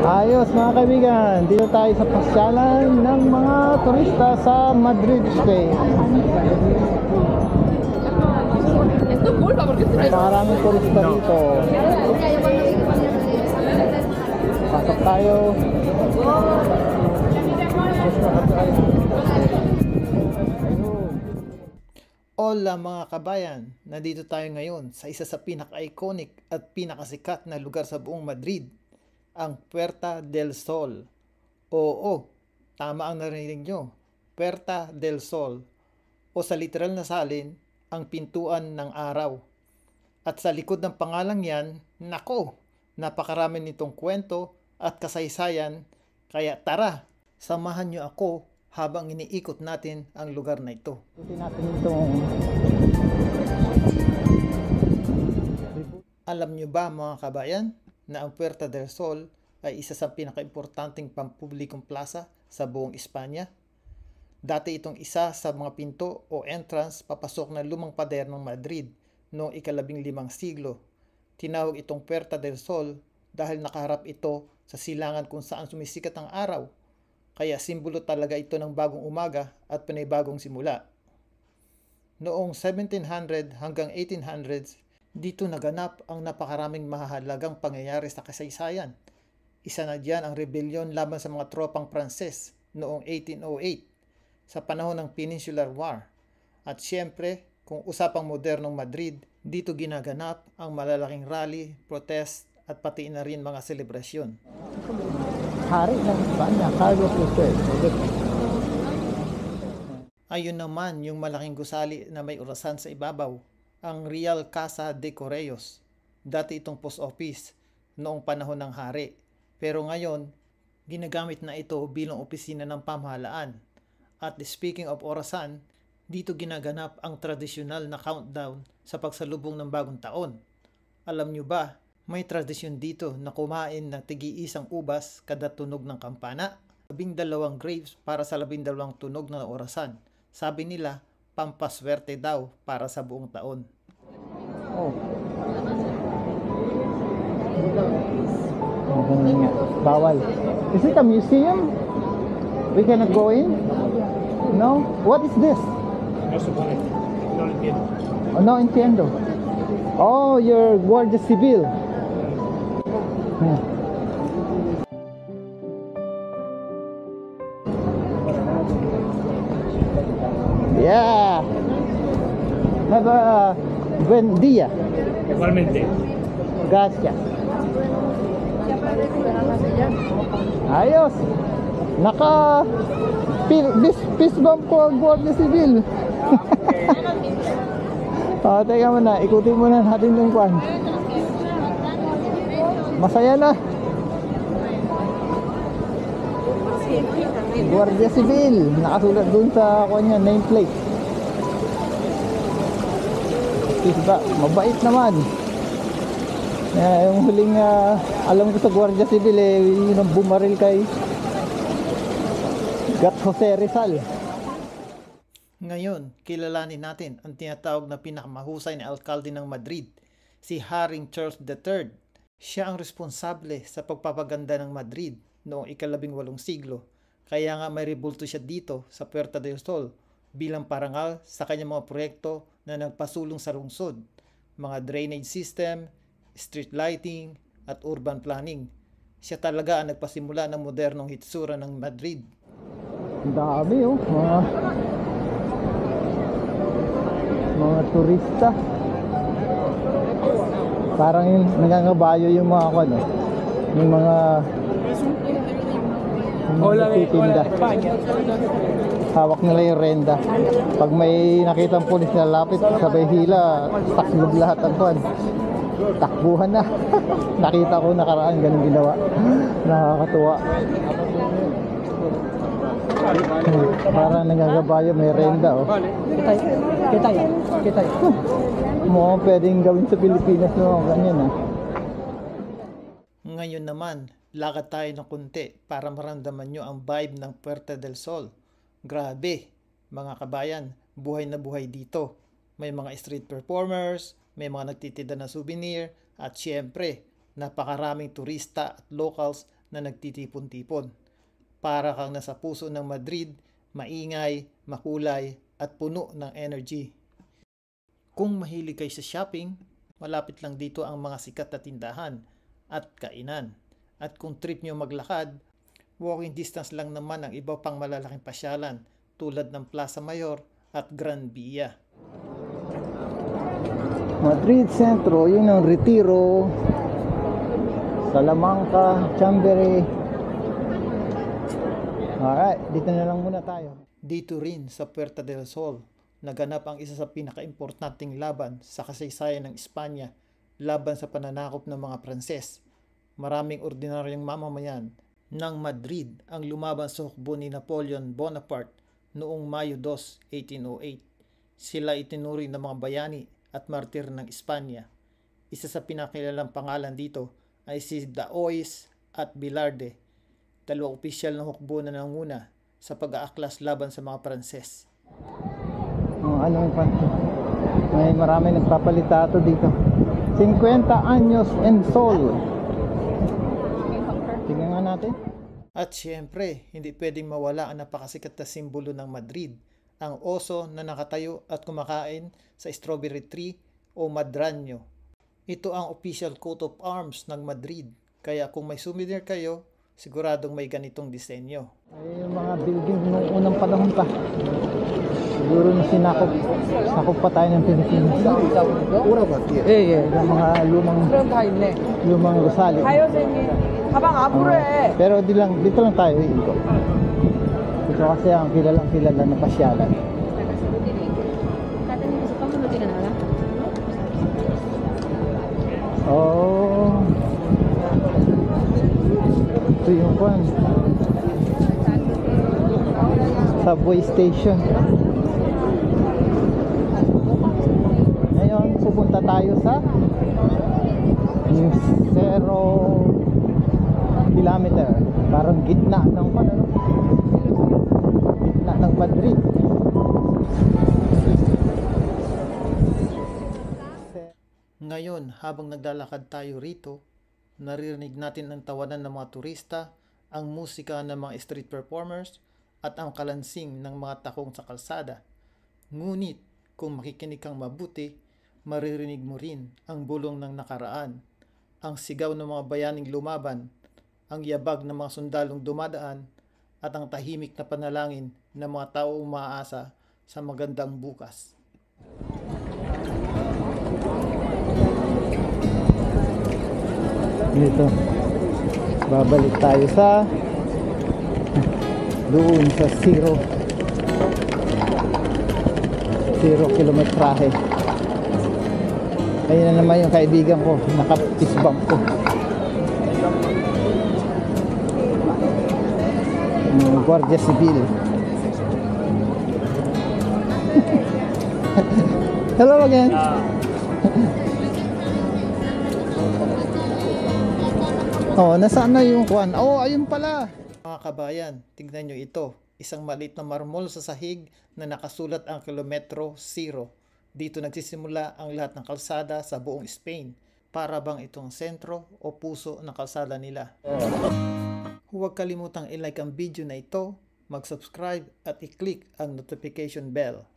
Ayos mga kaibigan, dito tayo sa pasyalan ng mga turista sa Madrid, Spain. Maraming turista dito. Pasok tayo. Hola mga kabayan, nandito tayo ngayon sa isa sa pinaka-iconic at pinakasikat na lugar sa buong Madrid, ang Puerta del Sol. Oo, tama ang narinig nyo, Puerta del Sol, o sa literal na salin, ang pintuan ng araw. At sa likod ng pangalang yan, nako, napakarami nitong kwento at kasaysayan, kaya tara, samahan nyo ako habang iniikot natin ang lugar na ito. Ikutin natin itong... Alam nyo ba mga kabayan, na ang Puerta del Sol ay isa sa pinakaimportanteng pampublikong plaza sa buong Espanya? Dati itong isa sa mga pinto o entrance papasok ng lumang pader ng Madrid noong ika-15 siglo. Tinawag itong Puerta del Sol dahil nakaharap ito sa silangan kung saan sumisikat ang araw. Kaya simbolo talaga ito ng bagong umaga at panibagong simula. Noong 1700 hanggang 1800s, dito naganap ang napakaraming mahahalagang pangyayari sa kasaysayan. Isa na diyan ang rebellion laban sa mga tropang Pranses noong 1808 sa panahon ng Peninsular War. At siyempre, kung usapang modernong Madrid, dito ginaganap ang malalaking rally, protest at pati na rin mga selebrasyon. Hari ng Espanya, Carlos III. Ayun naman yung malaking gusali na may orasan sa ibabaw, ang Real Casa de Correos. Dati itong post office noong panahon ng hari. Pero ngayon, ginagamit na ito bilang opisina ng pamahalaan. At speaking of orasan, dito ginaganap ang tradisyonal na countdown sa pagsalubong ng bagong taon. Alam nyo ba, may tradisyon dito na kumain ng tig-iisang ubas kada tunog ng kampana. 12 grapes para sa 12 tunog na orasan. Sabi nila, pampaswerte daw para sa buong taon. Oh. Bawal. Is it a museum? We cannot go in? No? What is this? No entiendo. Oh, no entiendo. Oh, you're Guardia Civil. Yeah. Have a buen día. Igualmente. Gracias. Ayos. Naka fist bump ko ang Guardia Civil. Teka muna, ikutin muna natin yung kwan. Masaya na. Guardia Civil, nakasulat dun sa kwan niya, nameplate. Diba, mabait naman. Yung huling alam ko sa Guardia Civil yun ang bumaril kay Gat Jose Rizal. Ngayon, kilalanin natin ang tinatawag na pinakamahusay na alkalde ng Madrid, si Haring Charles III. Siya ang responsable sa pagpapaganda ng Madrid noong ika-18 siglo. Kaya nga may rebulto siya dito sa Puerta del Sol bilang parangal sa kanyang mga proyekto na nagpasulong sa lungsod, mga drainage system, street lighting at urban planning. Siya talaga ang nagpasimula ng modernong hitsura ng Madrid. Ang dami mga turista. Parang yung nangangabayo yung mga yung mga titinda. Hawak nila yung renda. Pag may nakitang pulis na lapit, sabay hila, taklob lahat ang kwan. Takbuhan na. Nakita ko nakaraan, ganun ginawa. Nakakatuwa. Parang nangagabayo, may renda Kitay. Mo pwedeng gawin sa Pilipinas ganyan Ngayon naman, lakad tayo ng kunti para maramdaman nyo ang vibe ng Puerta del Sol. Grabe, Mga kabayan, buhay na buhay dito. May mga street performers, may mga nagtitinda ng souvenir, at syempre, napakaraming turista at locals na nagtitipon-tipon. Para kang nasa puso ng Madrid, maingay, makulay, at puno ng energy. Kung mahilig kayo sa shopping, malapit lang dito ang mga sikat na tindahan at kainan. At kung trip nyo maglakad, walking distance lang naman ang iba pang malalaking pasyalan tulad ng Plaza Mayor at Gran Via. Madrid Centro, yun ang Retiro, Salamanca, Chamberí. Alright, dito na lang muna tayo. Dito rin sa Puerta del Sol, naganap ang isa sa pinaka-importanting laban sa kasaysayan ng Espanya laban sa pananakop ng mga Pranses. Maraming ordinaryong mamamayan ng Madrid ang lumaban sa hukbo ni Napoleon Bonaparte noong Mayo 2, 1808. Sila itinuring na mga bayani at martir ng Espanya. Isa sa pinakilalang pangalan dito ay si Daoiz at Bilarde, dalawang opisyal na hukbo na nanguna sa pag-aaklas laban sa mga Pranses. May marami nagpapalitato dito. 50 anyos en sol. Tingnan nga natin. At syempre, hindi pwedeng mawala ang napakasikat na simbolo ng Madrid, ang oso na nakatayo at kumakain sa strawberry tree o madranyo. Ito ang official coat of arms ng Madrid, kaya kung may souvenir kayo, siguradong may ganitong disenyo. Ay, yung mga building nung unang panahon pa. Siguro na sakop pa tayo ng Pilipinas. Yung mga lumang Rosario. Pero dito lang tayo iikot. Ito kasi ang kilalang na pasyalan. Oh, ito yung subway station. Ngayon pupunta tayo sa 0 kilometer, parang gitna ng Madrid. Ngayon, habang naglalakad tayo rito, naririnig natin ang tawanan ng mga turista, ang musika ng mga street performers, at ang kalansing ng mga takong sa kalsada. Ngunit, kung makikinig kang mabuti, maririnig mo rin ang bulong ng nakaraan, ang sigaw ng mga bayaning lumaban, ang yabag ng mga sundalong dumadaan, at ang tahimik na panalangin ng mga tao umaasa sa magandang bukas. Dito, babalik tayo sa doon sa 0 kilometrahe. Ayun na naman yung kaibigan ko, naka-fist-bump ko. Guardia Civil. Hello again. Oh, nasaan na yung kuwan? Oh, ayun pala. Mga kabayan, tignan nyo ito. Isang maliit na marmol sa sahig na nakasulat ang kilometro 0. Dito nagsisimula ang lahat ng kalsada sa buong Spain. Para bang itong sentro o puso ng kalsada nila. Huwag kalimutang i-like ang video na ito, mag-subscribe at i-click ang notification bell.